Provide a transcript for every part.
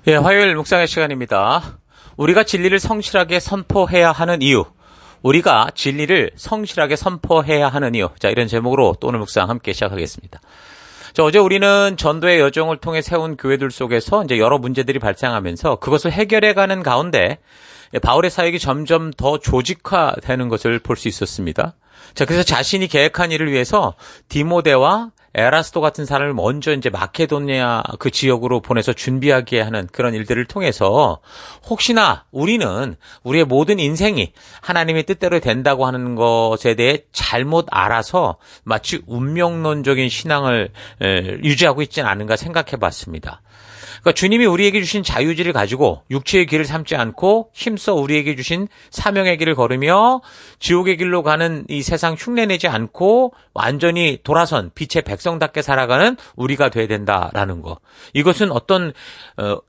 예, 화요일 묵상의 시간입니다. 우리가 진리를 성실하게 선포해야 하는 이유. 우리가 진리를 성실하게 선포해야 하는 이유. 자, 이런 제목으로 또 오늘 묵상 함께 시작하겠습니다. 자, 어제 우리는 전도의 여정을 통해 세운 교회들 속에서 이제 여러 문제들이 발생하면서 그것을 해결해가는 가운데 바울의 사역이 점점 더 조직화되는 것을 볼 수 있었습니다. 자, 그래서 자신이 계획한 일을 위해서 디모데와 에라스도 같은 사람을 먼저 이제 마케도니아 그 지역으로 보내서 준비하게 하는 그런 일들을 통해서 혹시나 우리는 우리의 모든 인생이 하나님의 뜻대로 된다고 하는 것에 대해 잘못 알아서 마치 운명론적인 신앙을 유지하고 있지는 않은가 생각해 봤습니다. 그러니까 주님이 우리에게 주신 자유의지를 가지고 육체의 길을 삼지 않고 힘써 우리에게 주신 사명의 길을 걸으며 지옥의 길로 가는 이 세상 흉내내지 않고 완전히 돌아선 빛의 백성답게 살아가는 우리가 돼야 된다라는 거. 이것은 어떤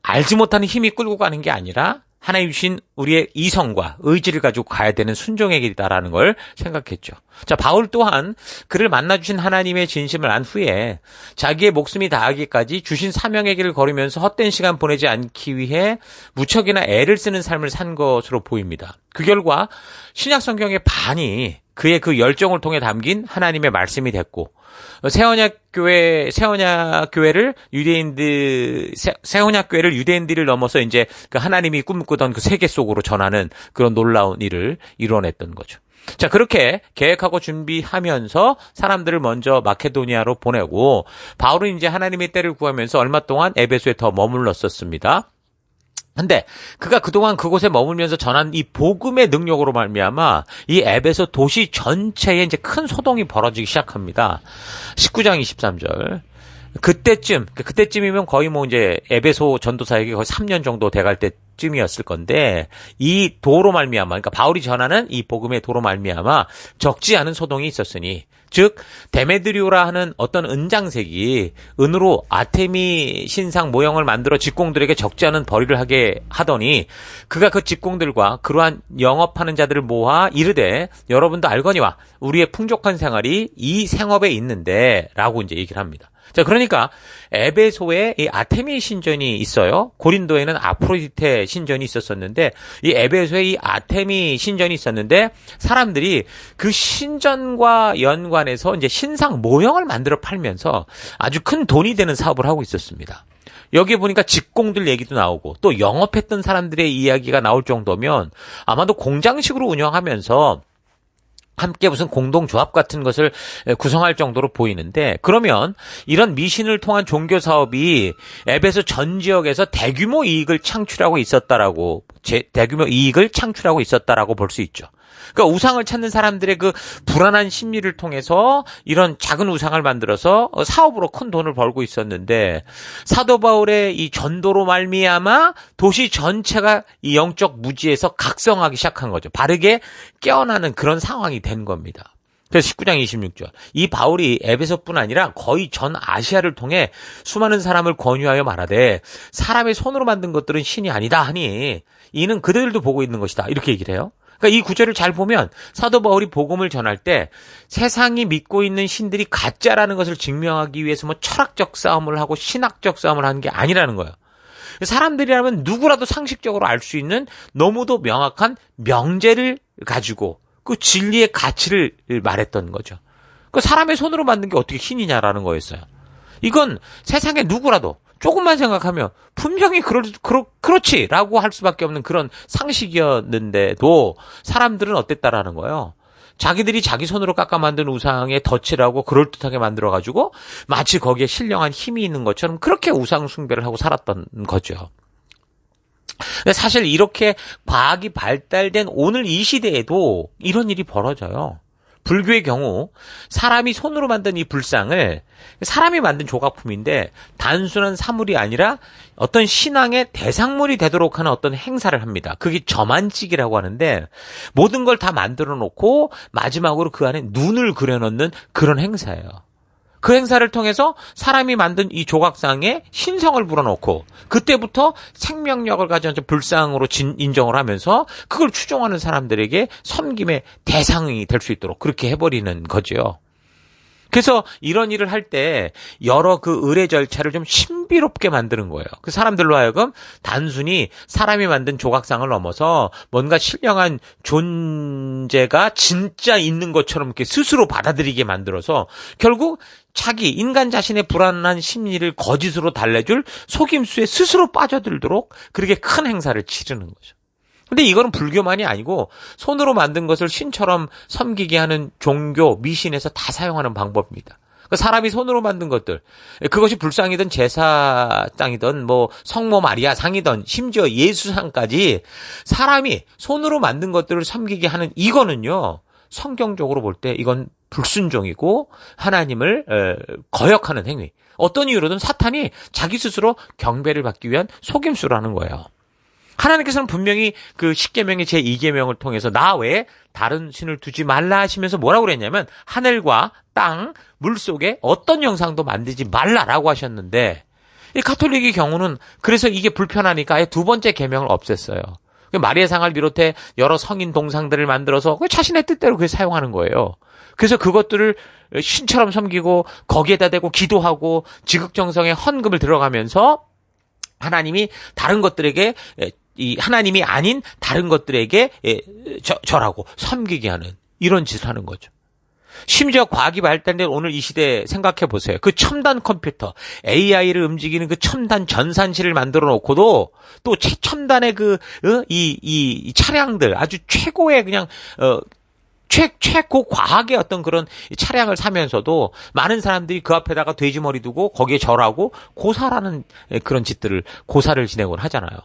알지 못하는 힘이 끌고 가는 게 아니라 하나님 주신 우리의 이성과 의지를 가지고 가야 되는 순종의 길이다라는 걸 생각했죠. 자, 바울 또한 그를 만나주신 하나님의 진심을 안 후에 자기의 목숨이 다하기까지 주신 사명의 길을 걸으면서 헛된 시간 보내지 않기 위해 무척이나 애를 쓰는 삶을 산 것으로 보입니다. 그 결과 신약 성경의 반이 그의 그 열정을 통해 담긴 하나님의 말씀이 됐고 세언약 교회를 유대인들을 넘어서 이제 그 하나님이 꿈꾸던 그 세계 속으로 전하는 그런 놀라운 일을 이뤄냈던 거죠. 자, 그렇게 계획하고 준비하면서 사람들을 먼저 마케도니아로 보내고 바울은 이제 하나님의 때를 구하면서 얼마 동안 에베소에 더 머물렀었습니다. 근데 그가 그동안 그곳에 머물면서 전한 이 복음의 능력으로 말미암아 이 에베소 도시 전체에 이제 큰 소동이 벌어지기 시작합니다. 19장 23절. 그때쯤이면 거의 뭐 이제 에베소 전도사에게 거의 3년 정도 돼갈 때쯤이었을 건데 이 도로 말미암아, 그러니까 바울이 전하는 이 복음의 도로 말미암아 적지 않은 소동이 있었으니, 즉 데메드리오라 하는 어떤 은장색이 은으로 아테미 신상 모형을 만들어 직공들에게 적지 않은 벌이를 하게 하더니 그가 그 직공들과 그러한 영업하는 자들을 모아 이르되 여러분도 알거니와 우리의 풍족한 생활이 이 생업에 있는데 라고 이제 얘기를 합니다. 자, 그러니까 에베소에 이 아테미 신전이 있어요. 고린도에는 아프로디테 신전이 있었었는데 이 에베소에 이 아테미 신전이 있었는데 사람들이 그 신전과 연관해서 이제 신상 모형을 만들어 팔면서 아주 큰 돈이 되는 사업을 하고 있었습니다. 여기에 보니까 직공들 얘기도 나오고 또 영업했던 사람들의 이야기가 나올 정도면 아마도 공장식으로 운영하면서 함께 무슨 공동조합 같은 것을 구성할 정도로 보이는데, 그러면 이런 미신을 통한 종교 사업이 에베소 전 지역에서 대규모 이익을 창출하고 있었다라고 볼 수 있죠. 그러니까 우상을 찾는 사람들의 그 불안한 심리를 통해서 이런 작은 우상을 만들어서 사업으로 큰 돈을 벌고 있었는데, 사도 바울의 이 전도로 말미암아 도시 전체가 이 영적 무지에서 각성하기 시작한 거죠. 바르게 깨어나는 그런 상황이 된 겁니다. 그래서 19장 26절. 이 바울이 에베소뿐 아니라 거의 전 아시아를 통해 수많은 사람을 권유하여 말하되 사람의 손으로 만든 것들은 신이 아니다 하니 이는 그들도 보고 있는 것이다. 이렇게 얘기를 해요. 그러니까 이 구절을 잘 보면 사도 바울이 복음을 전할 때 세상이 믿고 있는 신들이 가짜라는 것을 증명하기 위해서 뭐 철학적 싸움을 하고 신학적 싸움을 하는 게 아니라는 거예요. 사람들이라면 누구라도 상식적으로 알 수 있는 너무도 명확한 명제를 가지고 그 진리의 가치를 말했던 거죠. 그 사람의 손으로 만든 게 어떻게 신이냐라는 거였어요. 이건 세상에 누구라도 조금만 생각하면 분명히 그렇지라고 할 수밖에 없는 그런 상식이었는데도 사람들은 어땠다라는 거예요. 자기들이 자기 손으로 깎아 만든 우상에 덫을 하고 그럴듯하게 만들어가지고 마치 거기에 신령한 힘이 있는 것처럼 그렇게 우상 숭배를 하고 살았던 거죠. 사실 이렇게 과학이 발달된 오늘 이 시대에도 이런 일이 벌어져요. 불교의 경우 사람이 손으로 만든 이 불상을 사람이 만든 조각품인데 단순한 사물이 아니라 어떤 신앙의 대상물이 되도록 하는 어떤 행사를 합니다. 그게 점안치기라고 하는데 모든 걸 다 만들어 놓고 마지막으로 그 안에 눈을 그려넣는 그런 행사예요. 그 행사를 통해서 사람이 만든 이 조각상에 신성을 불어넣고 그때부터 생명력을 가진 불상으로 인정을 하면서 그걸 추종하는 사람들에게 섬김의 대상이 될 수 있도록 그렇게 해버리는 거죠. 그래서 이런 일을 할 때 여러 그 의례 절차를 좀 신비롭게 만드는 거예요. 그 사람들로 하여금 단순히 사람이 만든 조각상을 넘어서 뭔가 신령한 존재가 진짜 있는 것처럼 이렇게 스스로 받아들이게 만들어서 결국 자기 인간 자신의 불안한 심리를 거짓으로 달래줄 속임수에 스스로 빠져들도록 그렇게 큰 행사를 치르는 거죠. 근데 이거는 불교만이 아니고 손으로 만든 것을 신처럼 섬기게 하는 종교, 미신에서 다 사용하는 방법입니다. 사람이 손으로 만든 것들, 그것이 불상이든 제사상이든 뭐 성모 마리아 상이든 심지어 예수상까지 사람이 손으로 만든 것들을 섬기게 하는 이거는요, 성경적으로 볼 때 이건 불순종이고 하나님을 거역하는 행위. 어떤 이유로든 사탄이 자기 스스로 경배를 받기 위한 속임수라는 거예요. 하나님께서는 분명히 그 십계명의 제2계명을 통해서 나 외에 다른 신을 두지 말라 하시면서 뭐라고 그랬냐면 하늘과 땅, 물속에 어떤 형상도 만들지 말라라고 하셨는데 이 가톨릭의 경우는 그래서 이게 불편하니까 아예 두 번째 계명을 없앴어요. 마리아 상을 비롯해 여러 성인 동상들을 만들어서 자신의 뜻대로 그걸 사용하는 거예요. 그래서 그것들을 신처럼 섬기고 거기에다 대고 기도하고 지극정성의 헌금을 들어가면서 하나님이 다른 것들에게 이 하나님이 아닌 다른 것들에게 절하고 섬기게 하는 이런 짓을 하는 거죠. 심지어 과학이 발달된 오늘 이 시대 생각해 보세요. 그 첨단 컴퓨터, AI를 움직이는 그 첨단 전산실을 만들어 놓고도 또 최첨단의 이 차량들 아주 최고의 그냥 최고 과학의 어떤 그런 차량을 사면서도 많은 사람들이 그 앞에다가 돼지머리 두고 거기에 절하고 고사라는 그런 짓들을 고사를 진행을 하잖아요.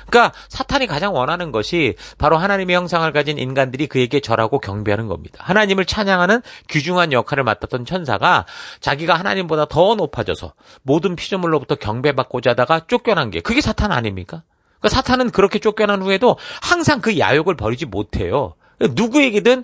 그러니까 사탄이 가장 원하는 것이 바로 하나님의 형상을 가진 인간들이 그에게 절하고 경배하는 겁니다. 하나님을 찬양하는 귀중한 역할을 맡았던 천사가 자기가 하나님보다 더 높아져서 모든 피조물로부터 경배받고자 하다가 쫓겨난 게 그게 사탄 아닙니까? 그러니까 사탄은 그렇게 쫓겨난 후에도 항상 그 야욕을 버리지 못해요. 누구에게든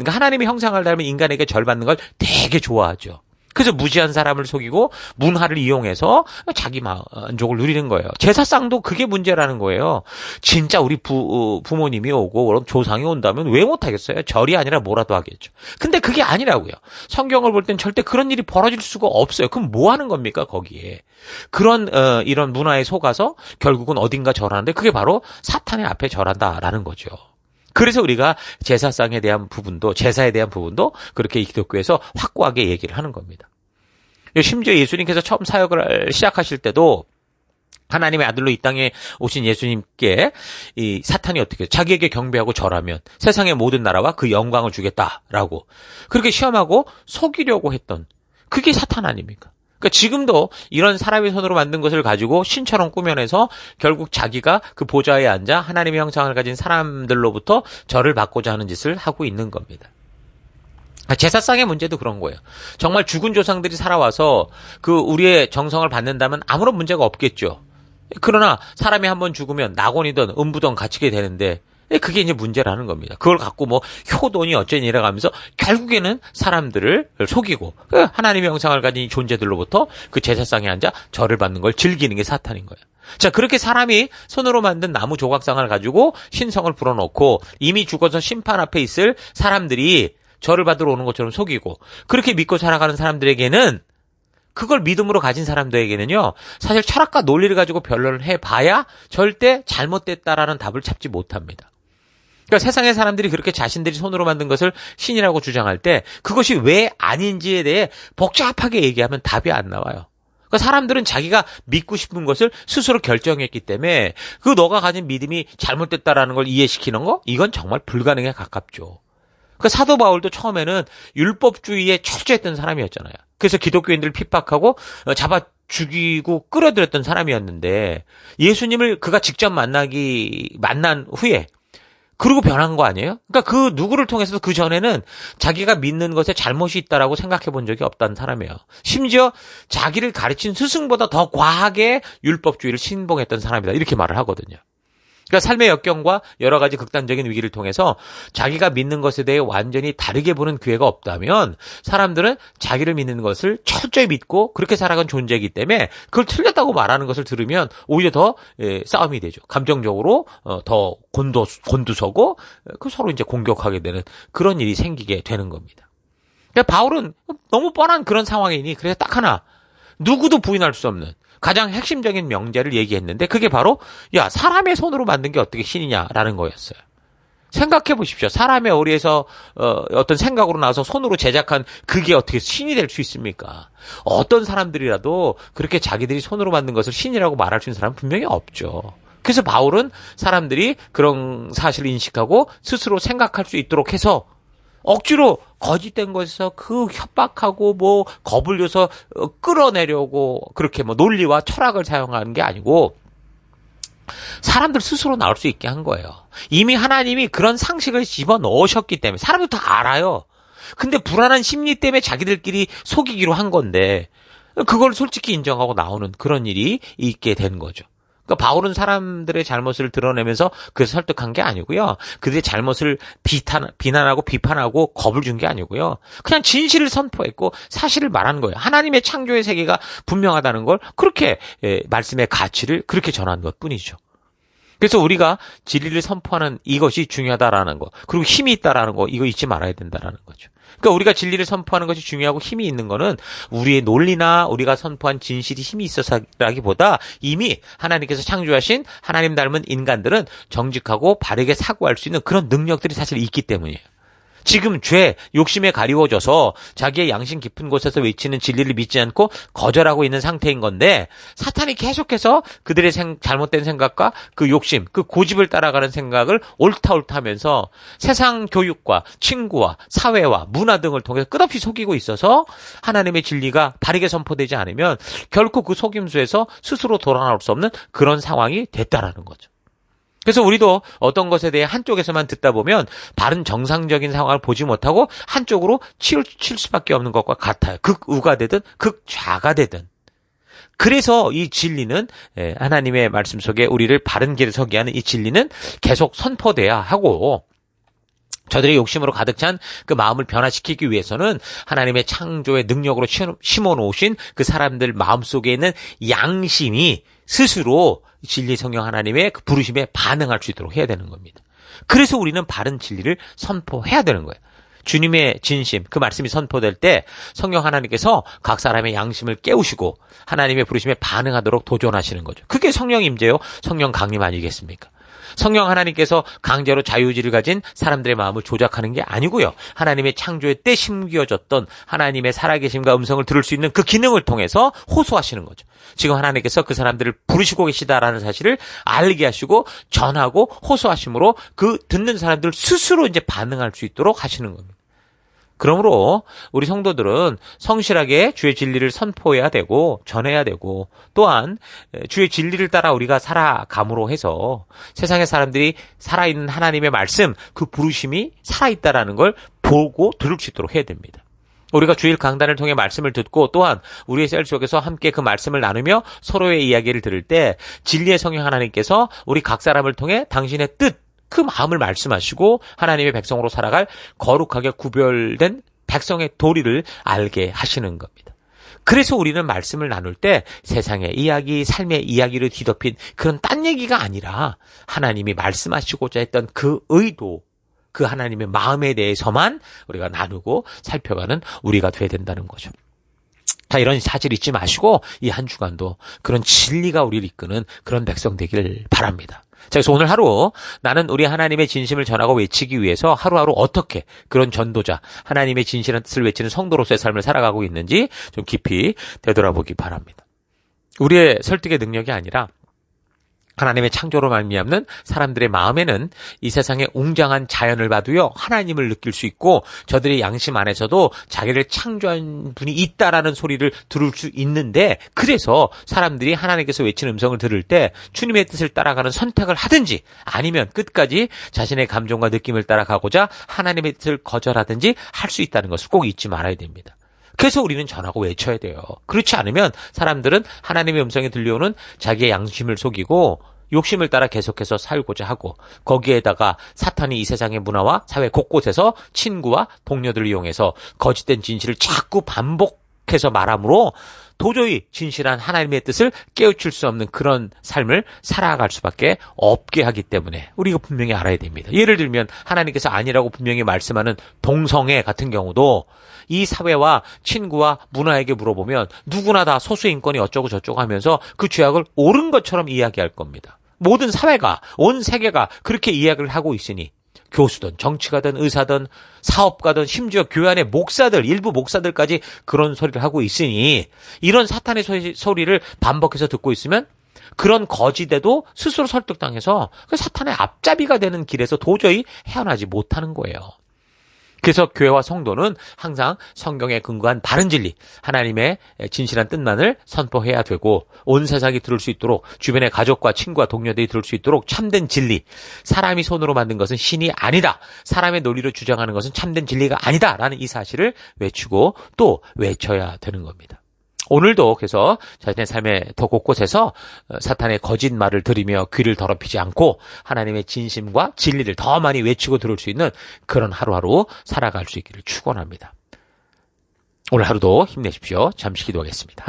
하나님의 형상을 닮은 인간에게 절받는 걸 되게 좋아하죠. 그래서 무지한 사람을 속이고 문화를 이용해서 자기 만족을 누리는 거예요. 제사상도 그게 문제라는 거예요. 진짜 우리 부모님이 오고 그럼 조상이 온다면 왜 못하겠어요? 절이 아니라 뭐라도 하겠죠. 근데 그게 아니라고요. 성경을 볼 땐 절대 그런 일이 벌어질 수가 없어요. 그럼 뭐 하는 겁니까 거기에? 그런 이런 문화에 속아서 결국은 어딘가 절하는데 그게 바로 사탄의 앞에 절한다라는 거죠. 그래서 우리가 제사에 대한 부분도 그렇게 기독교에서 확고하게 얘기를 하는 겁니다. 심지어 예수님께서 처음 사역을 시작하실 때도 하나님의 아들로 이 땅에 오신 예수님께 이 사탄이 어떻게 자기에게 경배하고 절하면 세상의 모든 나라와 그 영광을 주겠다라고 그렇게 시험하고 속이려고 했던 그게 사탄 아닙니까? 그러니까 지금도 이런 사람의 손으로 만든 것을 가지고 신처럼 꾸며내서 결국 자기가 그 보좌에 앉아 하나님의 형상을 가진 사람들로부터 절을 받고자 하는 짓을 하고 있는 겁니다. 제사상의 문제도 그런 거예요. 정말 죽은 조상들이 살아와서 그 우리의 정성을 받는다면 아무런 문제가 없겠죠. 그러나 사람이 한번 죽으면 낙원이든 음부든 갇히게 되는데 그게 이제 문제라는 겁니다. 그걸 갖고 뭐 효도니 어쩌니 이래가면서 결국에는 사람들을 속이고 하나님의 형상을 가진 존재들로부터 그 제사상에 앉아 절을 받는 걸 즐기는 게 사탄인 거예요. 자, 그렇게 사람이 손으로 만든 나무 조각상을 가지고 신성을 불어넣고 이미 죽어서 심판 앞에 있을 사람들이 절을 받으러 오는 것처럼 속이고 그렇게 믿고 살아가는 사람들에게는 그걸 믿음으로 가진 사람들에게는요, 사실 철학과 논리를 가지고 변론을 해봐야 절대 잘못됐다라는 답을 찾지 못합니다. 그러니까 세상의 사람들이 그렇게 자신들이 손으로 만든 것을 신이라고 주장할 때 그것이 왜 아닌지에 대해 복잡하게 얘기하면 답이 안 나와요. 그러니까 사람들은 자기가 믿고 싶은 것을 스스로 결정했기 때문에 그 너가 가진 믿음이 잘못됐다라는 걸 이해시키는 거? 이건 정말 불가능에 가깝죠. 그러니까 사도 바울도 처음에는 율법주의에 철저했던 사람이었잖아요. 그래서 기독교인들을 핍박하고 잡아 죽이고 끌어들였던 사람이었는데 예수님을 그가 직접 만난 후에 그러고 변한 거 아니에요? 그러니까 그 누구를 통해서도 그 전에는 자기가 믿는 것에 잘못이 있다라고 생각해 본 적이 없다는 사람이에요. 심지어 자기를 가르친 스승보다 더 과하게 율법주의를 신봉했던 사람이다. 이렇게 말을 하거든요. 그러니까 삶의 역경과 여러 가지 극단적인 위기를 통해서 자기가 믿는 것에 대해 완전히 다르게 보는 기회가 없다면 사람들은 자기를 믿는 것을 철저히 믿고 그렇게 살아간 존재이기 때문에 그걸 틀렸다고 말하는 것을 들으면 오히려 더 싸움이 되죠. 감정적으로 더 곤두서고 서로 이제 공격하게 되는 그런 일이 생기게 되는 겁니다. 그러니까 바울은 너무 뻔한 그런 상황이니 그래서 딱 하나 누구도 부인할 수 없는 가장 핵심적인 명제를 얘기했는데 그게 바로 야 사람의 손으로 만든 게 어떻게 신이냐라는 거였어요. 생각해 보십시오. 사람의 어리에서 어떤 생각으로 나와서 손으로 제작한 그게 어떻게 신이 될 수 있습니까? 어떤 사람들이라도 그렇게 자기들이 손으로 만든 것을 신이라고 말할 수 있는 사람은 분명히 없죠. 그래서 바울은 사람들이 그런 사실을 인식하고 스스로 생각할 수 있도록 해서 억지로 거짓된 것에서 그 협박하고 뭐 겁을 줘서 끌어내려고 그렇게 뭐 논리와 철학을 사용하는 게 아니고 사람들 스스로 나올 수 있게 한 거예요. 이미 하나님이 그런 상식을 집어넣으셨기 때문에 사람들 다 알아요. 근데 불안한 심리 때문에 자기들끼리 속이기로 한 건데 그걸 솔직히 인정하고 나오는 그런 일이 있게 된 거죠. 그러니까 바울은 사람들의 잘못을 드러내면서 그래서 설득한 게 아니고요. 그들의 잘못을 비난하고 비판하고 겁을 준 게 아니고요. 그냥 진실을 선포했고 사실을 말한 거예요. 하나님의 창조의 세계가 분명하다는 걸 그렇게 말씀의 가치를 그렇게 전한 것뿐이죠. 그래서 우리가 진리를 선포하는 이것이 중요하다라는 거, 그리고 힘이 있다라는 거, 이거 잊지 말아야 된다라는 거죠. 그러니까 우리가 진리를 선포하는 것이 중요하고 힘이 있는 거는 우리의 논리나 우리가 선포한 진실이 힘이 있어서라기보다 이미 하나님께서 창조하신 하나님 닮은 인간들은 정직하고 바르게 사고할 수 있는 그런 능력들이 사실 있기 때문이에요. 지금 죄, 욕심에 가리워져서 자기의 양심 깊은 곳에서 외치는 진리를 믿지 않고 거절하고 있는 상태인 건데 사탄이 계속해서 그들의 잘못된 생각과 그 욕심, 그 고집을 따라가는 생각을 옳다 하면서 세상 교육과 친구와 사회와 문화 등을 통해서 끝없이 속이고 있어서 하나님의 진리가 바르게 선포되지 않으면 결코 그 속임수에서 스스로 돌아나올 수 없는 그런 상황이 됐다라는 거죠. 그래서 우리도 어떤 것에 대해 한쪽에서만 듣다 보면 바른 정상적인 상황을 보지 못하고 한쪽으로 치우칠 수밖에 없는 것과 같아요. 극우가 되든 극좌가 되든. 그래서 이 진리는 하나님의 말씀 속에 우리를 바른 길에 서게 하는 이 진리는 계속 선포돼야 하고 저들의 욕심으로 가득 찬 그 마음을 변화시키기 위해서는 하나님의 창조의 능력으로 심어놓으신 그 사람들 마음속에 있는 양심이 스스로 진리 성령 하나님의 그 부르심에 반응할 수 있도록 해야 되는 겁니다. 그래서 우리는 바른 진리를 선포해야 되는 거예요. 주님의 진심, 그 말씀이 선포될 때 성령 하나님께서 각 사람의 양심을 깨우시고 하나님의 부르심에 반응하도록 도전하시는 거죠. 그게 성령 임재요, 성령 강림 아니겠습니까? 성령 하나님께서 강제로 자유의지를 가진 사람들의 마음을 조작하는 게 아니고요. 하나님의 창조의 때 심겨졌던 하나님의 살아계심과 음성을 들을 수 있는 그 기능을 통해서 호소하시는 거죠. 지금 하나님께서 그 사람들을 부르시고 계시다라는 사실을 알게 하시고 전하고 호소하심으로 그 듣는 사람들 스스로 이제 반응할 수 있도록 하시는 겁니다. 그러므로 우리 성도들은 성실하게 주의 진리를 선포해야 되고 전해야 되고 또한 주의 진리를 따라 우리가 살아감으로 해서 세상의 사람들이 살아있는 하나님의 말씀, 그 부르심이 살아있다라는 걸 보고 들을 수 있도록 해야 됩니다. 우리가 주일 강단을 통해 말씀을 듣고 또한 우리의 셀 속에서 함께 그 말씀을 나누며 서로의 이야기를 들을 때 진리의 성령 하나님께서 우리 각 사람을 통해 당신의 뜻, 그 마음을 말씀하시고 하나님의 백성으로 살아갈 거룩하게 구별된 백성의 도리를 알게 하시는 겁니다. 그래서 우리는 말씀을 나눌 때 세상의 이야기, 삶의 이야기를 뒤덮인 그런 딴 얘기가 아니라 하나님이 말씀하시고자 했던 그 의도, 그 하나님의 마음에 대해서만 우리가 나누고 살펴가는 우리가 돼야 된다는 거죠. 자, 이런 사실 잊지 마시고 이 한 주간도 그런 진리가 우리를 이끄는 그런 백성 되기를 바랍니다. 자, 그래서 오늘 하루 나는 우리 하나님의 진심을 전하고 외치기 위해서 하루하루 어떻게 그런 전도자, 하나님의 진실한 뜻을 외치는 성도로서의 삶을 살아가고 있는지 좀 깊이 되돌아보기 바랍니다. 우리의 설득의 능력이 아니라 하나님의 창조로 말미암는 사람들의 마음에는 이 세상의 웅장한 자연을 봐도요 하나님을 느낄 수 있고 저들의 양심 안에서도 자기를 창조한 분이 있다라는 소리를 들을 수 있는데 그래서 사람들이 하나님께서 외치는 음성을 들을 때 주님의 뜻을 따라가는 선택을 하든지 아니면 끝까지 자신의 감정과 느낌을 따라가고자 하나님의 뜻을 거절하든지 할 수 있다는 것을 꼭 잊지 말아야 됩니다. 그래서 우리는 전하고 외쳐야 돼요. 그렇지 않으면 사람들은 하나님의 음성이 들려오는 자기의 양심을 속이고 욕심을 따라 계속해서 살고자 하고 거기에다가 사탄이 이 세상의 문화와 사회 곳곳에서 친구와 동료들을 이용해서 거짓된 진실을 자꾸 반복해서 말함으로 도저히 진실한 하나님의 뜻을 깨우칠 수 없는 그런 삶을 살아갈 수밖에 없게 하기 때문에 우리가 분명히 알아야 됩니다. 예를 들면 하나님께서 아니라고 분명히 말씀하는 동성애 같은 경우도 이 사회와 친구와 문화에게 물어보면 누구나 다 소수의 인권이 어쩌고 저쩌고 하면서 그 죄악을 옳은 것처럼 이야기할 겁니다. 모든 사회가, 온 세계가 그렇게 이야기를 하고 있으니 교수든 정치가든 의사든 사업가든 심지어 교회 안의 목사들, 일부 목사들까지 그런 소리를 하고 있으니 이런 사탄의 소리를 반복해서 듣고 있으면 그런 거지대도 스스로 설득당해서 그 사탄의 앞잡이가 되는 길에서 도저히 헤어나지 못하는 거예요. 그래서 교회와 성도는 항상 성경에 근거한 바른 진리, 하나님의 진실한 뜻만을 선포해야 되고 온 세상이 들을 수 있도록 주변의 가족과 친구와 동료들이 들을 수 있도록 참된 진리, 사람이 손으로 만든 것은 신이 아니다. 사람의 논리로 주장하는 것은 참된 진리가 아니다라는 이 사실을 외치고 또 외쳐야 되는 겁니다. 오늘도 그래서 자신의 삶의 더 곳곳에서 사탄의 거짓말을 들으며 귀를 더럽히지 않고 하나님의 진심과 진리를 더 많이 외치고 들을 수 있는 그런 하루하루 살아갈 수 있기를 축원합니다. 오늘 하루도 힘내십시오. 잠시 기도하겠습니다.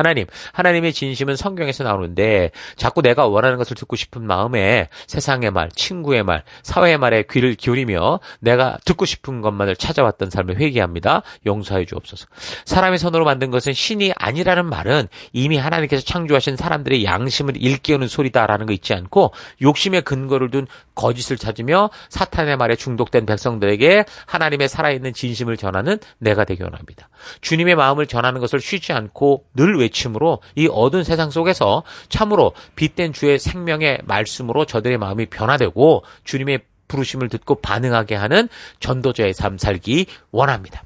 하나님의 진심은 성경에서 나오는데 자꾸 내가 원하는 것을 듣고 싶은 마음에 세상의 말, 친구의 말, 사회의 말에 귀를 기울이며 내가 듣고 싶은 것만을 찾아왔던 삶을 회개합니다. 용서해 주옵소서. 사람의 손으로 만든 것은 신이 아니라는 말은 이미 하나님께서 창조하신 사람들의 양심을 일깨우는 소리다라는 거 잊지 않고 욕심의 근거를 둔 거짓을 찾으며 사탄의 말에 중독된 백성들에게 하나님의 살아있는 진심을 전하는 내가 되기 원합니다. 주님의 마음을 전하는 것을 쉬지 않고 늘 외침으로 이 어두운 세상 속에서 참으로 빛된 주의 생명의 말씀으로 저들의 마음이 변화되고 주님의 부르심을 듣고 반응하게 하는 전도자의 삶 살기 원합니다.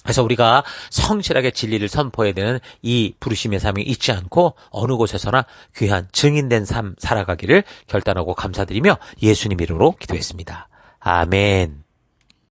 그래서 우리가 성실하게 진리를 선포해야 되는 이 부르심의 삶이 잊지 않고 어느 곳에서나 귀한 증인된 삶 살아가기를 결단하고 감사드리며 예수님 이름으로 기도했습니다. 아멘.